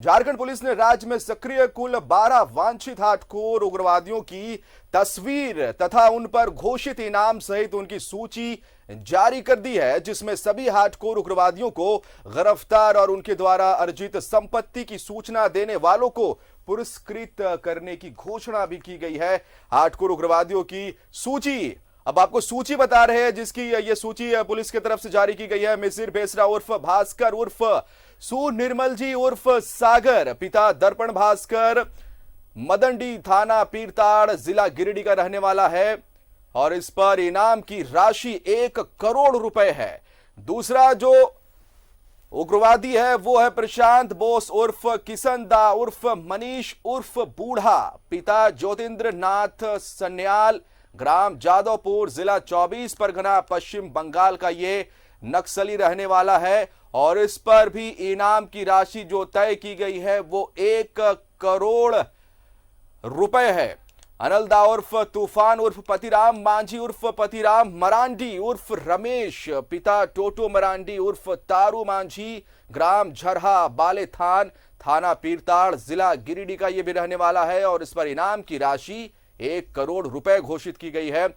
Jharkhand police ने राज्य में सक्रिय कुल 12 वांछित हार्डकोर उग्रवादियों की तस्वीर तथा उन पर घोषित इनाम सहित उनकी सूची जारी कर दी है, जिसमें सभी हार्डकोर उग्रवादियों को गिरफ्तार और उनके द्वारा अर्जित संपत्ति की सूचना देने वालों को पुरस्कृत करने की घोषणा भी की गई है। हार्डकोर उग्रवादियों की सूची अब आपको सूची बता रहे हैं, जिसकी ये सूची पुलिस की तरफ से जारी की गई है। मिसिर बेसरा उर्फ भास्कर उर्फ सू निर्मल जी उर्फ सागर, पिता दर्पण भास्कर, मदंडी थाना पीरताड़ जिला गिरिडीह का रहने वाला है और इस पर इनाम की राशि 1 करोड़ रुपए है। दूसरा जो उग्रवादी है वो है प्रशांत बोस उर्फ किशन दा उर्फ मनीष उर्फ बूढ़ा, पिता ज्योतिंद्र नाथ सन्याल, ग्राम जादवपुर, जिला 24 परगना पश्चिम बंगाल का ये नक्सली रहने वाला है और इस पर भी इनाम की राशि जो तय की गई है वो 1 करोड़ रुपए है। अनलदा उर्फ तूफान उर्फ पतिराम मांझी उर्फ पतिराम मरांडी उर्फ रमेश, पिता टोटो मरांडी उर्फ तारू मांझी, ग्राम झरहा बालेथान, थाना पीरताड़, जिला गिरिडीह का ये भी रहने वाला है और इस पर इनाम की राशि 1 करोड़ रुपए घोषित की गई है।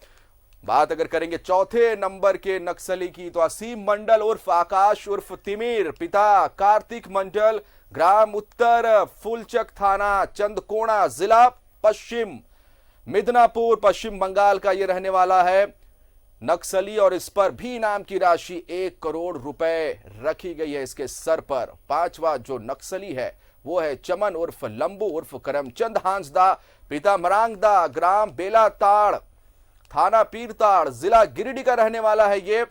बात अगर करेंगे चौथे नंबर के नक्सली की तो असीम मंडल उर्फ आकाश उर्फ तिमिर, पिता कार्तिक मंडल, ग्राम उत्तर फुलचक, थाना चंदकोना, जिला पश्चिम मिदनापुर, पश्चिम बंगाल का यह रहने वाला है नक्सली और इस पर भी इनाम की राशि 1 करोड़ रुपए रखी गई है इसके सर पर। पांचवा जो नक्सली है वो है चमन उर्फ लंबू उर्फ करमचंद हांसदा, पिता मरांगदा, ग्राम बेलाताड़, थाना पीरताड़, जिला गिरिडीह का रहने वाला है ये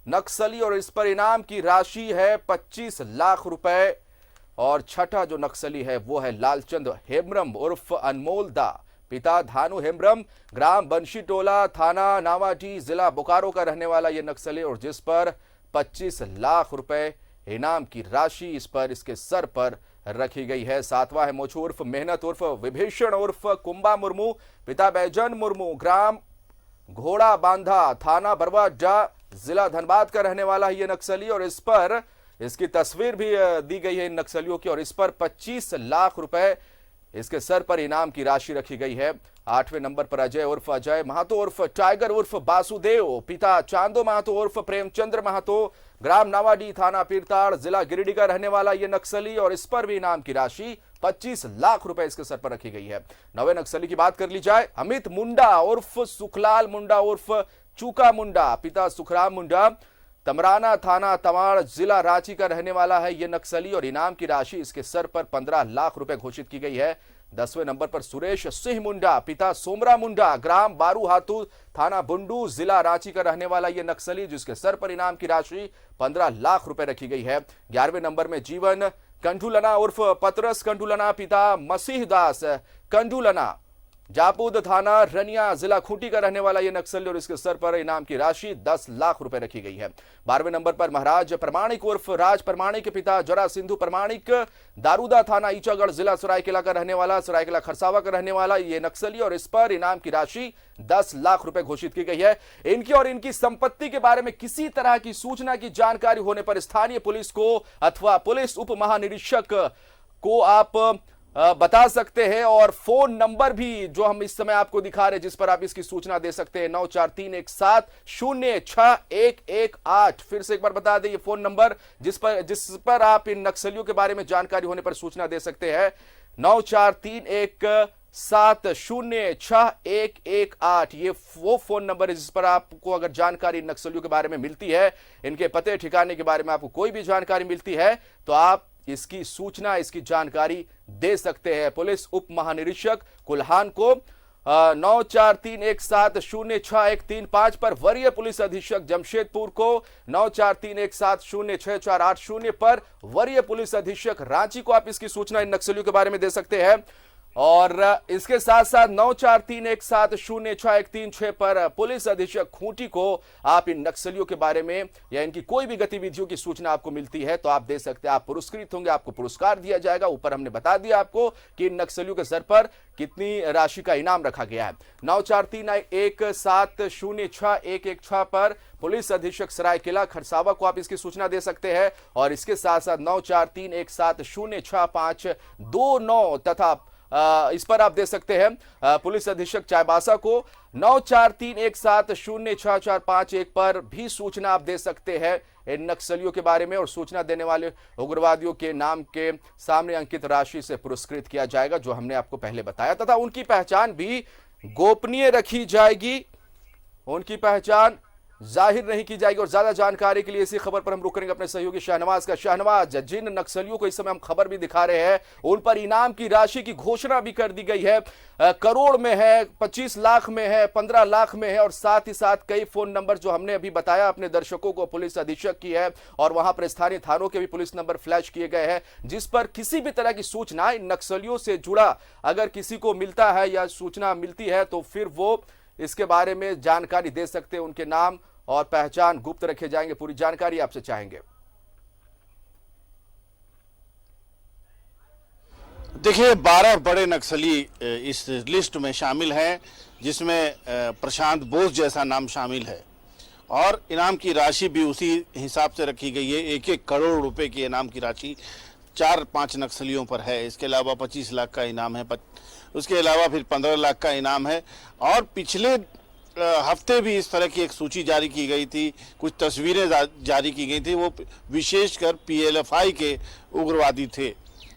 नक्सली और इस पर इनाम की राशि है 25 लाख रुपए। और छठा जो नक्सली है वो है लालचंद हेम्ब्रम उर्फ अनमोल दा, पिता धानु हेम्ब्रम, ग्राम बंशी टोला, थाना नावाडी, जिला बोकारो का रहने वाला यह नक्सली और जिस पर 25 लाख रुपए इनाम की राशि इस पर इसके सर पर रखी गई है। सातवां है मोछू उर्फ मेहनत उर्फ विभीषण उर्फ कुंबा मुर्मू, पिता बैजन मुर्मू, ग्राम घोड़ा बांधा, थाना बरवाडा, जिला धनबाद का रहने वाला है ये नक्सली और इस पर इसकी तस्वीर भी दी गई है इन नक्सलियों की और इस पर 25 लाख रुपए इसके सर पर इनाम की राशि रखी गई है। 8वें नंबर पर अजय उर्फ अजय महातो उर्फ टाइगर उर्फ बासुदेव, पिता चांदो महातो उर्फ प्रेमचंद्र महातो, ग्राम नावाडी, थाना पीरताड़, जिला गिरिडीह का रहने वाला यह नक्सली और इस पर भी इनाम की राशि 25 लाख रुपए इसके सर पर रखी गई है। 9वें नक्सली की बात कर ली जाए, अमित मुंडा उर्फ सुखलाल मुंडा उर्फ चूका मुंडा, पिता सुखराम मुंडा, तमराना, थाना तमाड़, जिला रांची का रहने वाला है यह नक्सली और इनाम की राशि इसके सर पर 15 लाख रुपए घोषित की गई है। 10वें नंबर पर सुरेश सिंह मुंडा, पिता सोमरा मुंडा, ग्राम बारू हातू, थाना बुंडू, जिला रांची का रहने वाला यह नक्सली जिसके सर पर इनाम की राशि 15 लाख रुपए रखी गई है। 11वें नंबर में जीवन कंडुलना उर्फ पतरस कंडुलना, पिता मसीह दास कंडुलना, जापूद, थाना रनिया, जिला खूंटी का रहने वाला यह नक्सली और इसके सर पर इनाम की राशि 10 लाख रुपए रखी गई है। 12वें नंबर पर महाराज प्रमाणिक उर्फ राज प्रमाणिक, पिता जरा सिंधु प्रमाणिक, दारूदा, थाना ईचागढ़, जिला सरायकेला का रहने वाला, सरायकेला खरसावा का रहने वाला यह नक्सली और इस पर इनाम की राशि 10 लाख रुपए घोषित की गई है। इनकी और इनकी संपत्ति के बारे में किसी तरह की सूचना की जानकारी होने पर स्थानीय पुलिस को अथवा पुलिस उप महानिरीक्षक को आप बता सकते हैं और फोन नंबर भी जो हम इस समय आपको दिखा रहे हैं जिस पर आप इसकी सूचना दे सकते हैं 9431706118। फिर से एक बार बता दें ये फोन नंबर जिस पर आप इन नक्सलियों के बारे में जानकारी होने पर सूचना दे सकते हैं 9431706118। ये वो फोन नंबर है जिस पर आपको अगर जानकारी नक्सलियों के बारे में मिलती है, इनके पते ठिकाने के बारे में आपको कोई भी जानकारी मिलती है तो आप इसकी सूचना इसकी जानकारी दे सकते हैं पुलिस उप महानिरीक्षक कुल्हान को। 9431706135 पर वरीय पुलिस अधीक्षक जमशेदपुर को, 9431706480 पर वरीय पुलिस अधीक्षक रांची को आप इसकी सूचना इन नक्सलियों के बारे में दे सकते हैं और इसके साथ साथ 9431706136 पर पुलिस अधीक्षक खूंटी को आप इन नक्सलियों के बारे में या इनकी कोई भी गतिविधियों की सूचना आपको मिलती है तो आप दे सकते हैं, आप पुरस्कृत होंगे, आपको पुरस्कार दिया जाएगा। ऊपर हमने बता दिया आपको कि इन नक्सलियों के सर पर कितनी राशि का इनाम रखा गया है। 9431706116 पर पुलिस अधीक्षक सरायकेला खरसावा को आप इसकी सूचना दे सकते हैं और इसके साथ साथ 9431706529 तथा इस पर आप दे सकते हैं पुलिस अधीक्षक चाईबासा को 9431706451 पर भी सूचना आप दे सकते हैं इन नक्सलियों के बारे में और सूचना देने वाले उग्रवादियों के नाम के सामने अंकित राशि से पुरस्कृत किया जाएगा, जो हमने आपको पहले बताया, तथा उनकी पहचान भी गोपनीय रखी जाएगी, उनकी पहचान जाहिर नहीं की जाएगी। और ज्यादा जानकारी के लिए इसी खबर पर हम रुक करेंगे अपने सहयोगी शाहनवाज का। शाहनवाज, जिन नक्सलियों को इस समय हम खबर भी दिखा रहे हैं उन पर इनाम की राशि की घोषणा भी कर दी गई है, करोड़ में है, 25 लाख में है, 15 लाख में है और साथ ही साथ कई फोन नंबर जो हमने अभी बताया अपने दर्शकों को पुलिस अधीक्षक की है और वहां पर स्थानीय थानों के भी पुलिस नंबर फ्लैश किए गए हैं, जिस पर किसी भी तरह की सूचना इन नक्सलियों से जुड़ा अगर किसी को मिलता है या सूचना मिलती है तो फिर वो इसके बारे में जानकारी दे सकते हैं। उनके नाम और पहचान गुप्त रखे जाएंगे, पूरी जानकारी आपसे चाहेंगे। देखिए, 12 बड़े नक्सली इस लिस्ट में शामिल हैं, जिसमें प्रशांत बोस जैसा नाम शामिल है और इनाम की राशि भी उसी हिसाब से रखी गई है। 1-1 करोड़ रुपए की इनाम की राशि 4-5 नक्सलियों पर है। इसके अलावा 25 लाख का इनाम है, उसके अलावा फिर 15 लाख का इनाम है। और पिछले हफ्ते भी इस तरह की एक सूची जारी की गई थी, कुछ तस्वीरें जारी की गई थी। वो विशेषकर पीएलएफआई के उग्रवादी थे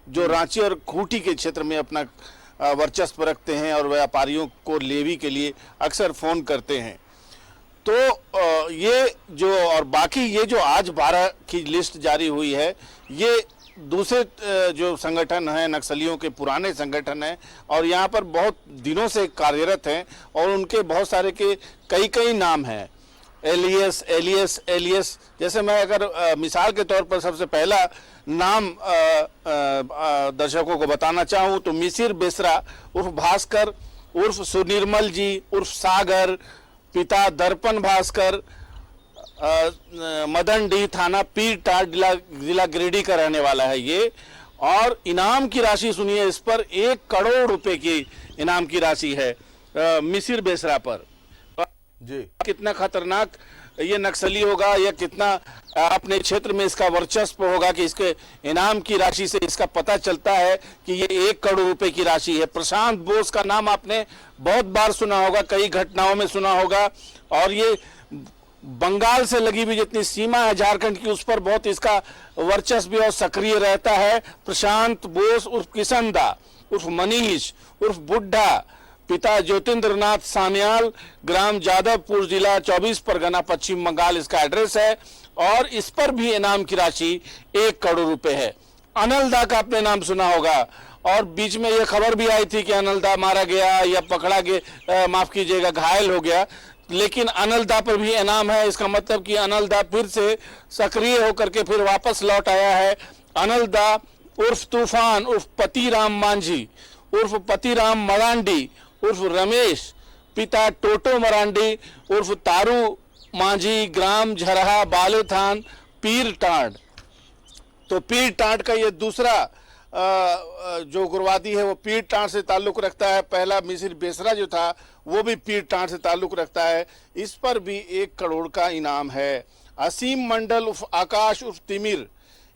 जो रांची और खूंटी के क्षेत्र में अपना वर्चस्व रखते हैं और व्यापारियों को लेवी के लिए अक्सर फोन करते हैं। तो ये जो और बाकी ये जो आज 12 की लिस्ट जारी हुई है, ये दूसरे जो संगठन हैं नक्सलियों के पुराने संगठन हैं और यहाँ पर बहुत दिनों से कार्यरत हैं और उनके बहुत सारे के कई नाम हैं, एलियस। जैसे मैं अगर मिसाल के तौर पर सबसे पहला नाम दर्शकों को बताना चाहूँ तो मिसिर बेसरा उर्फ भास्कर उर्फ सुनिर्मल जी उर्फ सागर, पिता दर्पण भास्कर, मदन डी, थाना पीर टाट, जिला गिरिडीह का रहने वाला है ये। और इनाम की राशि सुनिए, इस पर 1 करोड़ रुपए की इनाम की राशि है मिसिर बेसरा पर। जी, कितना खतरनाक ये नक्सली होगा या कितना अपने क्षेत्र में इसका वर्चस्व होगा कि इसके इनाम की राशि से इसका पता चलता है कि ये 1 करोड़ रुपए की राशि है। प्रशांत बोस का नाम आपने बहुत बार सुना होगा, कई घटनाओं में सुना होगा और ये बंगाल से लगी हुई जितनी सीमा है झारखंड की, उस पर बहुत इसका वर्चस्व और सक्रिय रहता है। प्रशांत बोस उर्फ किशनदा उर्फ मनीष उर्फ बुड्ढा, पिता ज्योतिंद्रनाथ सान्याल, ग्राम जादवपुर, जिला 24 परगना, पश्चिम बंगाल इसका एड्रेस है। और इस पर भी इनाम की राशि 1 करोड़ रुपए है। अनलदा का आपने नाम सुना होगा और बीच में यह खबर भी आई थी कि अनलदा मारा गया या पकड़ा गया, माफ कीजिएगा घायल हो गया, लेकिन अनलदा पर भी इनाम है। इसका मतलब कि अनलदा फिर से सक्रिय होकर के फिर वापस लौट आया है। अनलदा उर्फ तूफान उर्फ पतिराम मांझी उर्फ पतिराम मरांडी उर्फ रमेश, पिता टोटो मरांडी उर्फ तारू मांझी, ग्राम झरहा, बालेथान, पीर टांड। तो पीर टांड का ये दूसरा जो उग्रवादी है वो पीर टांड से ताल्लुक रखता है। पहला मिसिर बेसरा जो था वो भी पीर टांड से ताल्लुक रखता है। इस पर भी 1 करोड़ का इनाम है। असीम मंडल उर्फ आकाश उर्फ तिमिर,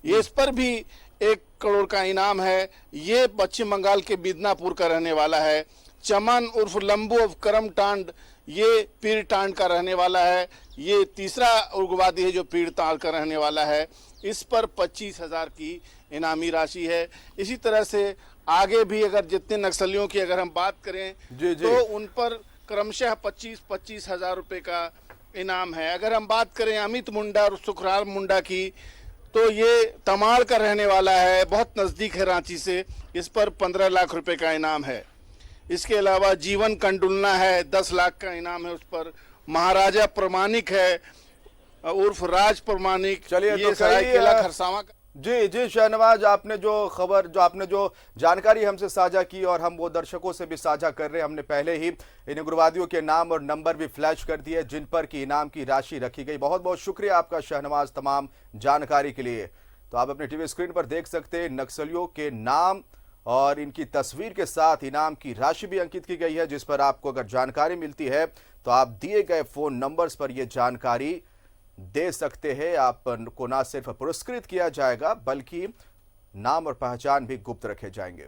ये इस पर भी 1 करोड़ का इनाम है। ये पश्चिम बंगाल के मिदनापुर का रहने वाला है। चमन उर्फ लंबू उर्फ करम टांड, ये पीर टांड का रहने वाला है। ये तीसरा उग्रवादी है जो पीर टांड का रहने वाला है। इस पर 25,000 की इनामी राशि है। इसी तरह से आगे भी अगर जितने नक्सलियों की अगर हम बात करें तो उन पर क्रमशः 25-25 हजार रुपए का इनाम है। अगर हम बात करें अमित मुंडा और सुखराम मुंडा की तो ये तमाड़ का रहने वाला है, बहुत नज़दीक है रांची से। इस पर 15 लाख रुपए का इनाम है। इसके अलावा जीवन कंडुलना है, 10 लाख का इनाम है उस पर। महाराजा प्रमाणिक है उर्फ राज प्रमाणिक, चलिए ये सरायकेला खरसावा का जी जी शहनवाज, आपने जो जानकारी हमसे साझा की और हम वो दर्शकों से भी साझा कर रहे हैं, हमने पहले ही इन उग्रवादियों के नाम और नंबर भी फ्लैश कर दिए जिन पर की इनाम की राशि रखी गई। बहुत बहुत शुक्रिया आपका शहनवाज तमाम जानकारी के लिए। तो आप अपने टीवी स्क्रीन पर देख सकते हैं नक्सलियों के नाम और इनकी तस्वीर के साथ इनाम की राशि भी अंकित की गई है, जिस पर आपको अगर जानकारी मिलती है तो आप दिए गए फोन नंबर्स पर यह जानकारी दे सकते हैं। आपको ना सिर्फ पुरस्कृत किया जाएगा बल्कि नाम और पहचान भी गुप्त रखे जाएंगे।